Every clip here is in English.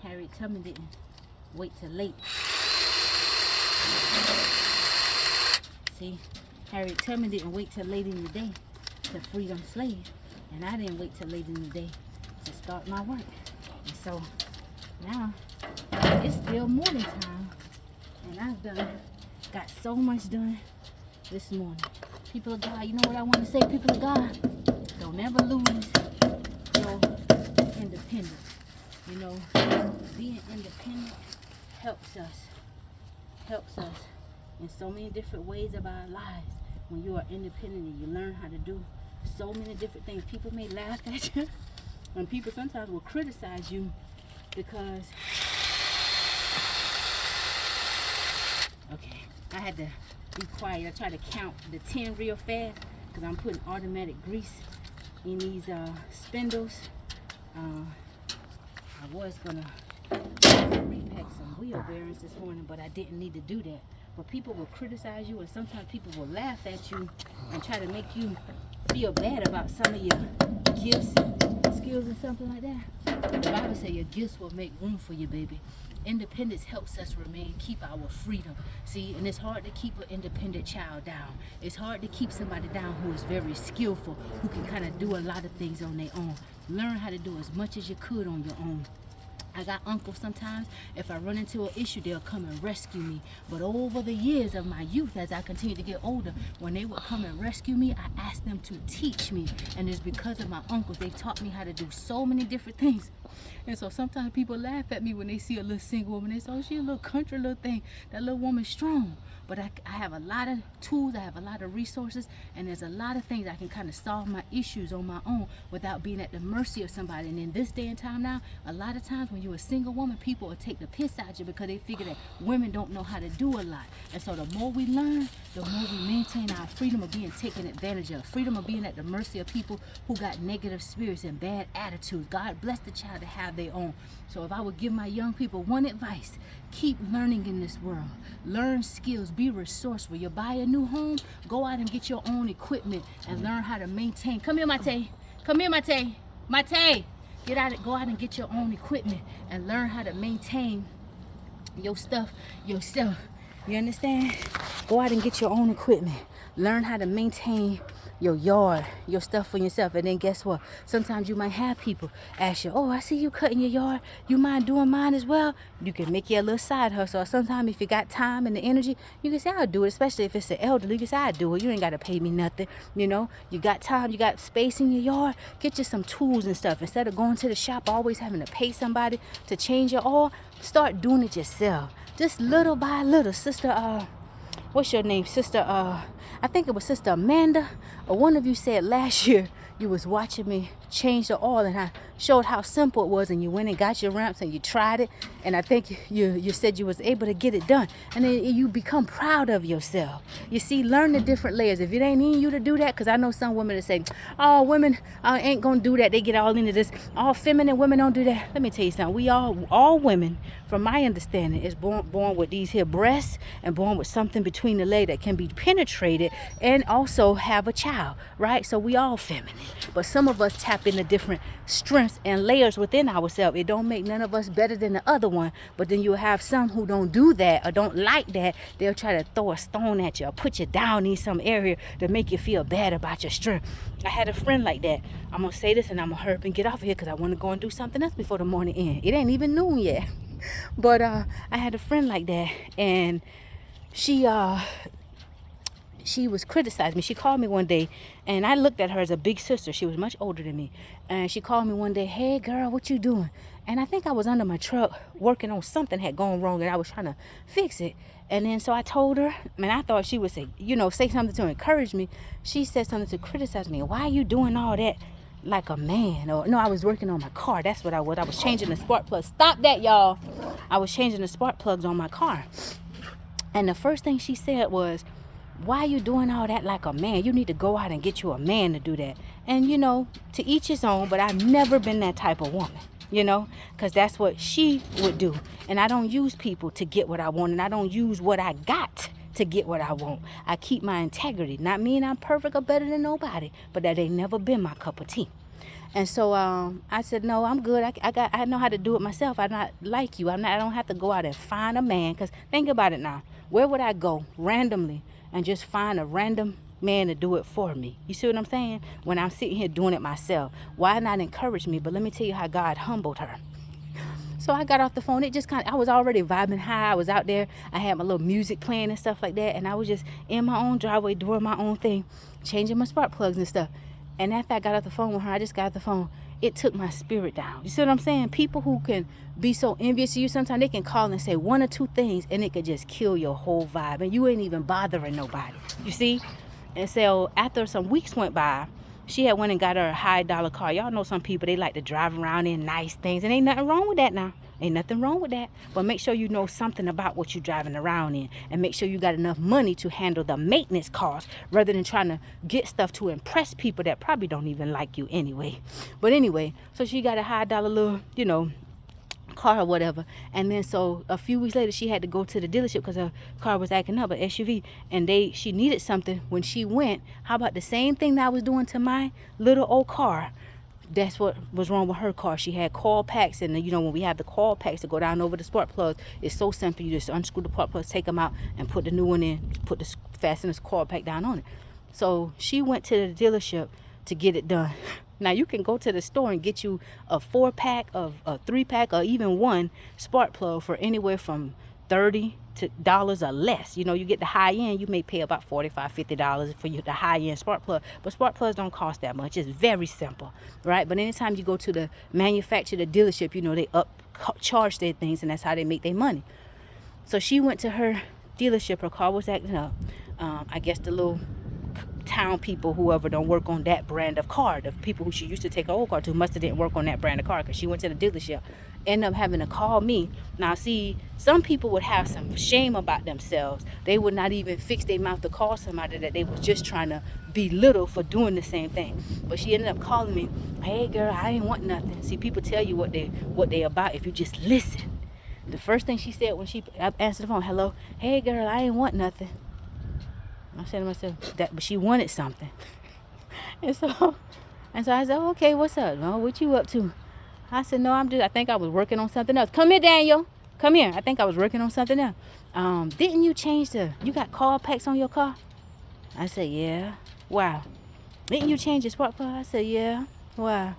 Harriet Tubman didn't wait till late. See, Harriet Tubman didn't wait till late in the day to free them slaves, and I didn't wait till late in the day to start my work. And so now it's still morning time, and I've got so much done this morning. People of God, you know what I want to say, people of God? Don't ever lose your independence. You know, being independent helps us in so many different ways of our lives. When you are independent and you learn how to do so many different things, people may laugh at you, and people sometimes will criticize you because, okay, I had to be quiet. I tried to count the 10 real fast because I'm putting automatic grease in these spindles. I was gonna repack some wheel bearings this morning, but I didn't need to do that. But people will criticize you, and sometimes people will laugh at you and try to make you feel bad about some of your gifts and skills and something like that. The Bible says your gifts will make room for you, baby. Independence helps us keep our freedom. See, and it's hard to keep an independent child down. It's hard to keep somebody down who is very skillful, who can kind of do a lot of things on their own. Learn how to do as much as you could on your own. I got uncles sometimes, if I run into an issue, they'll come and rescue me. But over the years of my youth, as I continue to get older, when they would come and rescue me, I asked them to teach me. And it's because of my uncles. They've taught me how to do so many different things. And so sometimes people laugh at me when they see a little single woman. They say, oh, she's a little country little thing. That little woman's strong. But I have a lot of tools, I have a lot of resources, and there's a lot of things I can kind of solve my issues on my own without being at the mercy of somebody. And in this day and time now, a lot of times when you're a single woman, people will take the piss out of you because they figure that women don't know how to do a lot. And so the more we learn, the more we maintain our freedom of being taken advantage of, freedom of being at the mercy of people who got negative spirits and bad attitudes. God bless the child to have their own. So if I would give my young people one advice, keep learning in this world. Learn skills, be resourceful. You buy a new home, go out and get your own equipment and learn how to maintain. Come here, Mate. Come here, Mate. Mate. Go out and get your own equipment and learn how to maintain your stuff yourself. You understand? Go out and get your own equipment. Learn how to maintain your yard, your stuff for yourself. And then guess what? Sometimes you might have people ask you, oh, I see you cutting your yard. You mind doing mine as well? You can make your little side hustle. Or sometimes if you got time and the energy, you can say, I'll do it. Especially if it's an elderly, you can say, I'll do it. You ain't got to pay me nothing. You know, you got time, you got space in your yard. Get you some tools and stuff. Instead of going to the shop, always having to pay somebody to change your oil, start doing it yourself. Just little by little. Sister, what's your name? Sister, I think it was Sister Amanda, or one of you said last year you was watching me change the oil, and I showed how simple it was, and you went and got your ramps and you tried it, and I think you said you was able to get it done, and then you become proud of yourself. You see, learn the different layers. If it ain't in you to do that, because I know some women that say, oh, women ain't gonna do that. They get all into this. All feminine women don't do that. Let me tell you something. We all women, from my understanding, is born with these here breasts and born with something between the leg that can be penetrated and also have a child, right? So we all feminine, but some of us tap into different strengths and layers within ourselves. It don't make none of us better than the other one, but then you'll have some who don't do that or don't like that. They'll try to throw a stone at you or put you down in some area to make you feel bad about your strength. I had a friend like that. I'm gonna say this and I'm gonna hurry up and get off of here because I want to go and do something else before the morning ends. It ain't even noon yet. But I had a friend like that, and she was criticizing me. She called me one day, and I looked at her as a big sister. She was much older than me. And she called me one day, hey girl, what you doing? And I think I was under my truck working on something had gone wrong, and I was trying to fix it. And then so I told her, and I thought she would say, say something to encourage me. She said something to criticize me. Why are you doing all that like a man? Or no, I was working on my car. That's what I was. I was changing the spark plugs. Stop that, y'all. I was changing the spark plugs on my car. And the first thing she said was, why are you doing all that like a man? You need to go out and get you a man to do that. And, to each his own, but I've never been that type of woman, because that's what she would do. And I don't use people to get what I want, and I don't use what I got to get what I want. I keep my integrity. Not mean I'm perfect or better than nobody, but that ain't never been my cup of tea. And so I said, no, I'm good. I know how to do it myself. I'm not like you. I don't have to go out and find a man. Because think about it now. Where would I go randomly and just find a random man to do it for me? You see what I'm saying? When I'm sitting here doing it myself, why not encourage me? But let me tell you how God humbled her. So I got off the phone. It just I was already vibing high. I was out there. I had my little music playing and stuff like that. And I was just in my own driveway doing my own thing, changing my spark plugs and stuff. And after I got off the phone with her, I just got off the phone. It took my spirit down. You see what I'm saying? People who can be so envious of you, sometimes they can call and say one or two things and it could just kill your whole vibe. And you ain't even bothering nobody. You see? And so after some weeks went by, she had went and got her a high dollar car. Y'all know some people, they like to drive around in nice things. And ain't nothing wrong with that now. Ain't nothing wrong with that. But make sure you know something about what you're driving around in. And make sure you got enough money to handle the maintenance costs rather than trying to get stuff to impress people that probably don't even like you anyway. But anyway, so she got a high dollar little, car or whatever. And then so a few weeks later she had to go to the dealership because her car was acting up, an SUV, and she needed something. When she went, how about the same thing that I was doing to my little old car? That's what was wrong with her car. She had coil packs, and when we have the coil packs to go down over the spark plugs, it's so simple. You just unscrew the spark plugs, take them out, and put the new one in, fasten this coil pack down on it. So she went to the dealership to get it done. Now you can go to the store and get you a 4-pack, of a 3-pack, or even one spark plug for anywhere from $30 or less. You get the high end, you may pay about $45, $50 for the high end spark plug. But spark plugs don't cost that much. It's very simple, right? But anytime you go to the manufacturer, the dealership, they charge their things, and that's how they make their money. So she went to her dealership. Her car was acting up. I guess the little town people, whoever don't work on that brand of car, the people who she used to take her old car to, must have didn't work on that brand of car, because she went to the dealership, ended up having to call me. Now see, some people would have some shame about themselves. They would not even fix their mouth to call somebody that they was just trying to belittle for doing the same thing. But she ended up calling me, hey girl, I ain't want nothing. See, people tell you what they about if you just listen. The first thing she said when she answered the phone, hello, hey girl, I ain't want nothing. I said to myself, but she wanted something. And so I said, okay, what's up? No, what you up to? I said, no, I think I was working on something else. Come here, Daniel. Come here. I think I was working on something else. Didn't you change you got coil packs on your car? I said, yeah. Wow. Didn't you change your spark plug? I said, yeah. Wow.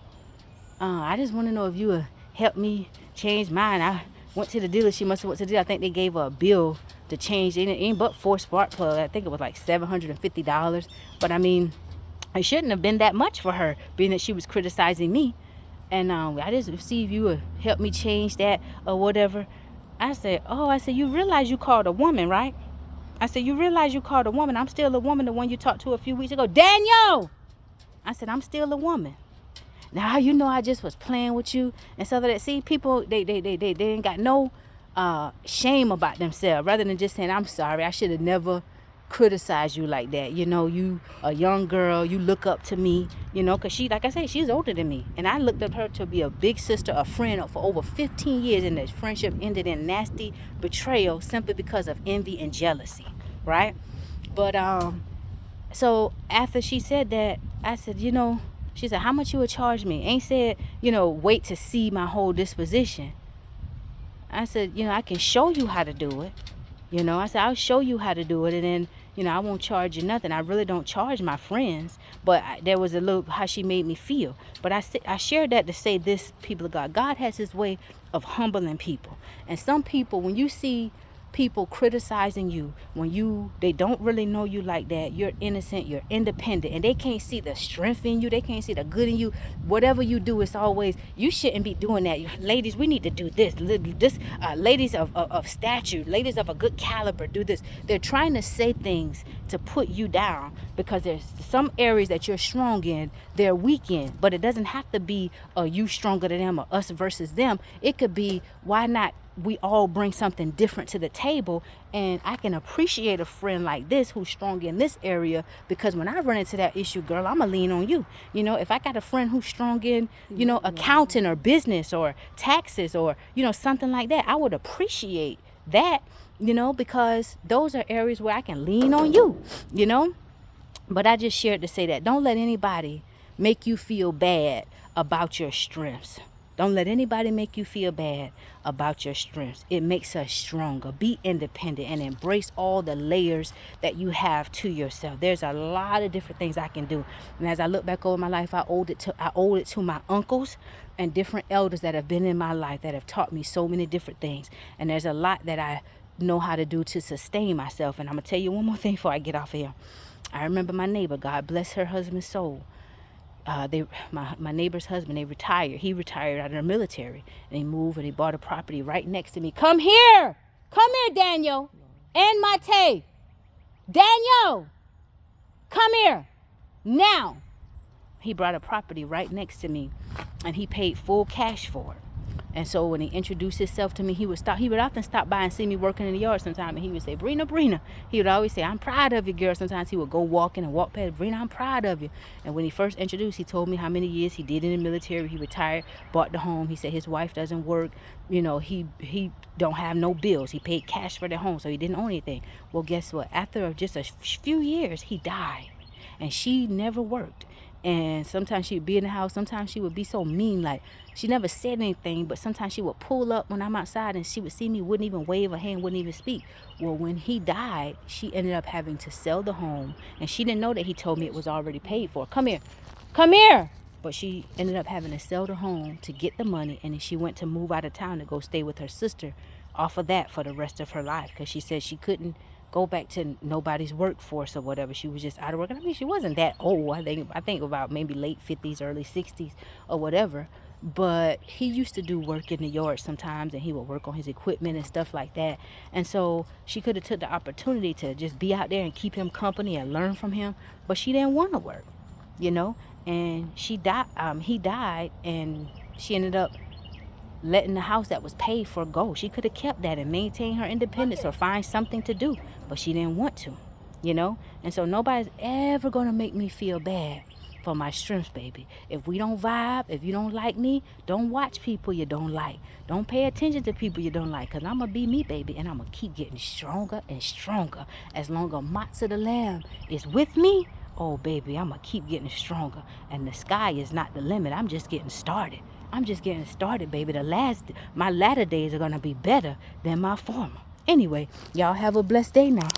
I just want to know if you would help me change mine. I went to the dealer. She must have went to the dealer. I think they gave her a bill to change. It ain't but 4 spark plugs. I think it was like $750. But I mean, it shouldn't have been that much for her, being that she was criticizing me. And I just see if you would help me change that or whatever. I said, you realize you called a woman, right? I said, you realize you called a woman. I'm still a woman, the one you talked to a few weeks ago. Daniel! I said, I'm still a woman. Now, I just was playing with you and stuff like that. See, people, they ain't got no shame about themselves, rather than just saying, I'm sorry, I should have never criticized you like that. You a young girl, you look up to me, because she, like I say, she's older than me. And I looked up her to be a big sister, a friend for over 15 years. And that friendship ended in nasty betrayal simply because of envy and jealousy, right? But so after she said that, I said, she said, how much you would charge me? Ain't said, wait to see my whole disposition. I said, I can show you how to do it. I said, I'll show you how to do it. And then, I won't charge you nothing. I really don't charge my friends. But there was a little how she made me feel. But I shared that to say this, people of God. God has his way of humbling people. And some people, when you see people criticizing you, when they don't really know you like that, you're innocent, you're independent, and they can't see the strength in you, they can't see the good in you. Whatever you do, it's always, you shouldn't be doing that. Ladies, we need to do this. Ladies of stature, ladies of a good caliber, do this. They're trying to say things to put you down because there's some areas that you're strong in, they're weak in. But it doesn't have to be you stronger than them or us versus them. It could be, why not we all bring something different to the table, and I can appreciate a friend like this who's strong in this area, because when I run into that issue, girl, I'm gonna lean on you. If I got a friend who's strong in, accounting or business or taxes or, something like that, I would appreciate that, because those are areas where I can lean on you, But I just shared to say that don't let anybody make you feel bad about your strengths. Don't let anybody make you feel bad about your strengths. It makes us stronger. Be independent and embrace all the layers that you have to yourself. There's a lot of different things I can do. And as I look back over my life, I owed it to my uncles and different elders that have been in my life that have taught me so many different things. And there's a lot that I know how to do to sustain myself. And I'm going to tell you one more thing before I get off here. I remember my neighbor, God bless her husband's soul. My neighbor's husband, they retired. He retired out of the military, and he moved and he bought a property right next to me. Come here, Daniel, and Mate. Daniel, come here now. He brought a property right next to me, and he paid full cash for it. And so when he introduced himself to me, he would often stop by and see me working in the yard sometime, and he would say, Brina. He would always say, I'm proud of you, girl. Sometimes he would go walking and walk past, Brina, I'm proud of you. And when he first introduced, he told me how many years he did in the military. He retired, bought the home. He said his wife doesn't work. You know, he don't have no bills. He paid cash for the home, so he didn't own anything. Well, guess what? After just a few years, he died, and she never worked. And sometimes she would be in the house. Sometimes she would be so mean, like she never said anything, but sometimes she would pull up when I'm outside and she would see me, wouldn't even wave a hand, wouldn't even speak. Well, when he died, she ended up having to sell the home, and she didn't know that he told me it was already paid for. Come here. But she ended up having to sell the home to get the money, and then she went to move out of town to go stay with her sister off of that for the rest of her life, because she said she couldn't go back to nobody's workforce or whatever. She was just out of work. I mean, she wasn't that old. I think about maybe late 50s, early 60s or whatever. But he used to do work in the yard sometimes, and he would work on his equipment and stuff like that. And so she could have took the opportunity to just be out there and keep him company and learn from him, but she didn't want to work, you know. And he died, and she ended up letting the house that was paid for go. She could have kept that and maintained her independence or find something to do, but she didn't want to, you know. And so nobody's ever going to make me feel bad for my strengths, baby. If we don't vibe, if you don't like me, don't watch people you don't like. Don't pay attention to people you don't like, because I'm going to be me, baby, and I'm going to keep getting stronger and stronger. As long as Matza the Lamb is with me, oh, baby, I'm going to keep getting stronger. And the sky is not the limit. I'm just getting started. Baby. My latter days are going to be better than my former. Anyway, y'all have a blessed day now.